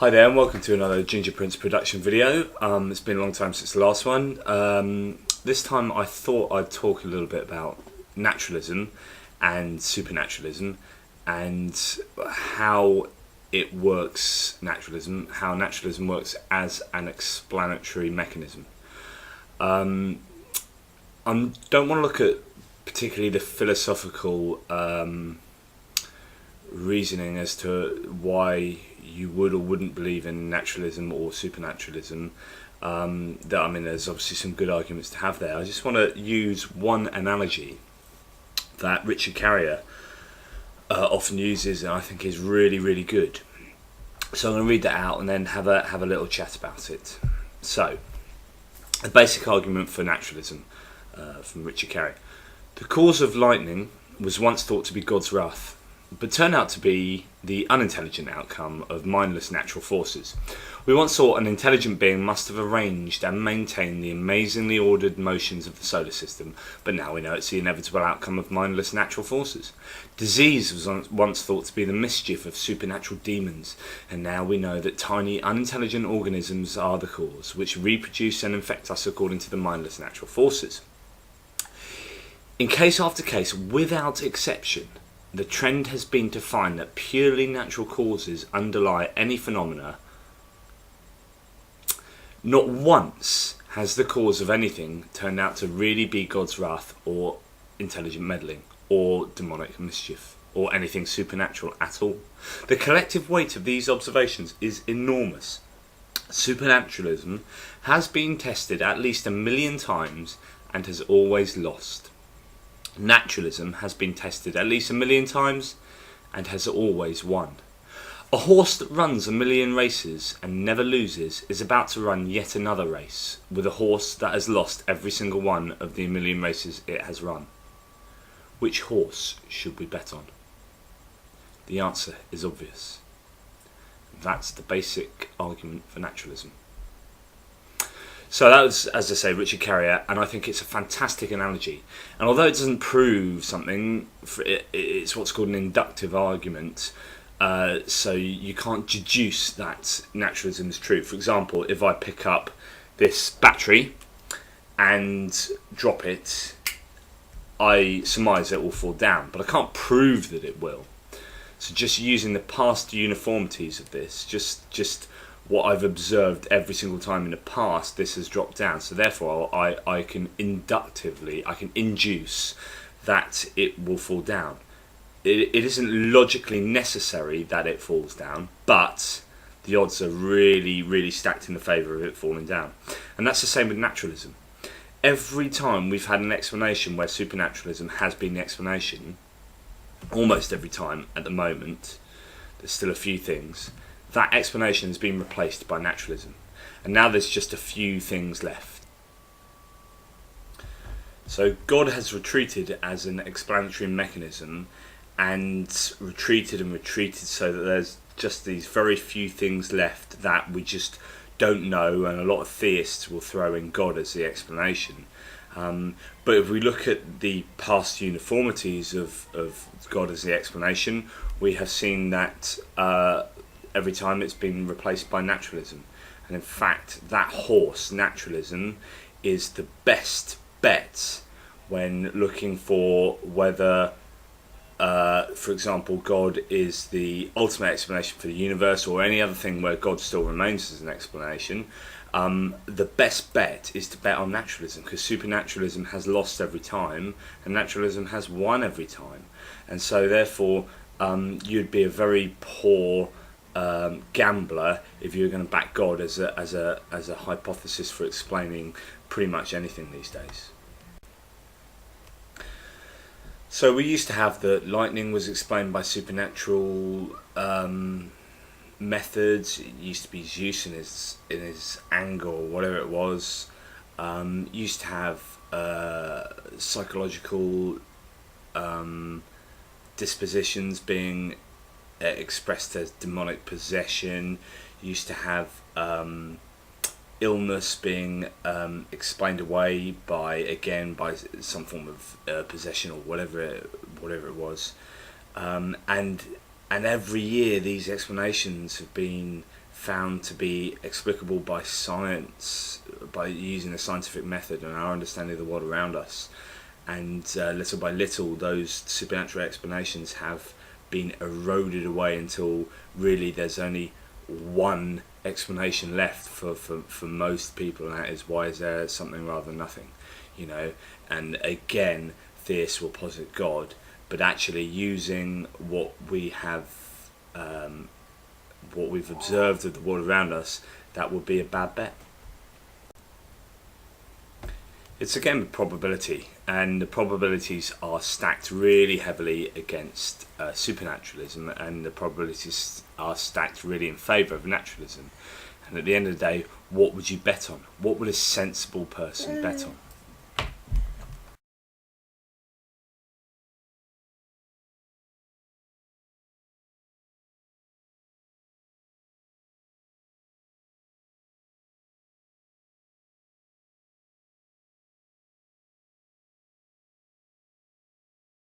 Hi there and welcome to another Ginger Prince production video. It's been a long time since the last one. This time I thought I'd talk a little bit about naturalism and supernaturalism and how it works, how naturalism works as an explanatory mechanism. I don't want to look at particularly the philosophical reasoning as to why you would or wouldn't believe in naturalism or supernaturalism. There's obviously some good arguments to have there. I just want to use one analogy that Richard Carrier often uses, and I think is really, really good. So I'm going to read that out and then have a little chat about it. So, the basic argument for naturalism from Richard Carrier. The cause of lightning was once thought to be God's wrath, but turned out to be the unintelligent outcome of mindless natural forces. We once thought an intelligent being must have arranged and maintained the amazingly ordered motions of the solar system, but now we know it's the inevitable outcome of mindless natural forces. Disease was once thought to be the mischief of supernatural demons, and now we know that tiny unintelligent organisms are the cause, which reproduce and infect us according to the mindless natural forces. In case after case, without exception, the trend has been to find that purely natural causes underlie any phenomena. Not once has the cause of anything turned out to really be God's wrath or intelligent meddling or demonic mischief or anything supernatural at all. The collective weight of these observations is enormous. Supernaturalism has been tested at least 1 million times and has always lost. Naturalism has been tested at least 1 million times and has always won. A horse that runs 1 million races and never loses is about to run yet another race with a horse that has lost every single one of the 1 million races it has run. Which horse should we bet on? The answer is obvious. That's the basic argument for naturalism. So that was, as I say, Richard Carrier, and I think it's a fantastic analogy. And although it doesn't prove something, it's what's called an inductive argument. So you can't deduce that naturalism is true. For example, if I pick up this battery and drop it, I surmise it will fall down, but I can't prove that it will. So just using the past uniformities of this, just what I've observed every single time in the past, this has dropped down. So therefore, I can induce that it will fall down. It isn't logically necessary that it falls down, but the odds are really, really stacked in the favour of it falling down. And that's the same with naturalism. Every time we've had an explanation where supernaturalism has been the explanation, almost every time at the moment, there's still a few things, that explanation has been replaced by naturalism. And now there's just a few things left. So God has retreated as an explanatory mechanism and retreated so that there's just these very few things left that we just don't know, and a lot of theists will throw in God as the explanation. But if we look at the past uniformities of God as the explanation, we have seen that every time it's been replaced by naturalism. And in fact, that horse, naturalism, is the best bet when looking for whether, for example, God is the ultimate explanation for the universe, or any other thing where God still remains as an explanation. The best bet is to bet on naturalism, because supernaturalism has lost every time and naturalism has won every time. And so therefore you'd be a very poor gambler if you're going to back God as a hypothesis for explaining pretty much anything these days. So we used to have that lightning was explained by supernatural methods. It used to be Zeus in his anger or whatever it was. Used to have psychological dispositions being expressed as demonic possession. Used to have illness being explained away by some form of possession or whatever it was, and every year these explanations have been found to be explicable by science, by using the scientific method and our understanding of the world around us. And little by little, those supernatural explanations have been eroded away until really there's only one explanation left for most people, and that is, why is there something rather than nothing? And again, theists will posit God, but actually using what we have, what we've observed of the world around us, that would be a bad bet. It's again probability, and the probabilities are stacked really heavily against supernaturalism, and the probabilities are stacked really in favour of naturalism. And at the end of the day, what would you bet on? What would a sensible person bet on?